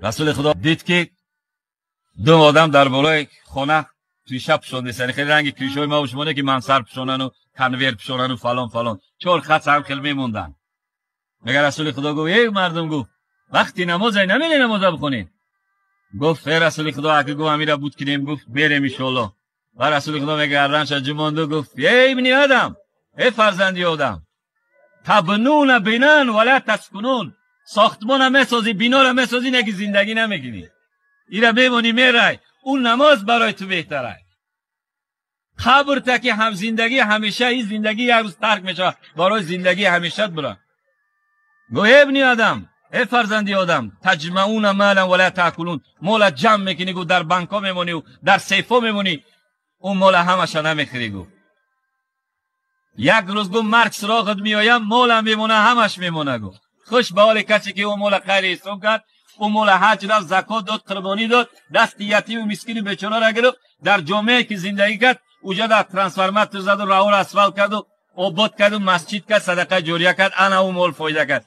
رسول خدا دید که دو آدم در بالای خانه توی شب پوشانده سری خیلی رنگ کلیشای ما و شمانه که منصر پوشانن و کنویر پوشانن و فلان 4 خط هم خیلی میموندن. مگر رسول خدا گفت ای مردم گفت وقتی نماز نمیری نماز بخونی؟ گفت ای رسول خدا اگه گفت امیره بود کنیم گفت بریم انشالله. و رسول خدا میگردنش جمانده گفت ای ابن آدم ای فرزندی آدم تبنون بنان ولا تسکنون، ساختمان میسازی بنا را میسازی نه که زندگی نمیکنی، ایرا میمونی میرای، اون نماز برای تو بهتره. خبر تا که هم زندگی همیشه این زندگی یک روز ترک میشه برای زندگی همیشه برا. گو ابن آدم ای فرزندی آدم تجمعون مالا ولا تاکلون، مال جمع میکنی گو در بانک‌ها میمونی و در سیف‌ها میمونی، اون مال همش نمیخری. گو یک روز گو مرگ سراغت میایم مال میمونه همش میمونه. گو خوش به حال کسی که اون مال خیر حساب کرد، اون مال حج رفت زکات داد قربانی داد دست یتیم و مسکین بیچاره را گرفت در جامعه که زندگی کرد اوجا در ترانسفورماتور زد و راه را اسفالت کرد و آباد کرد و مسجد کرد صدقه جاریه کرد، انا اون مال فایده کرد.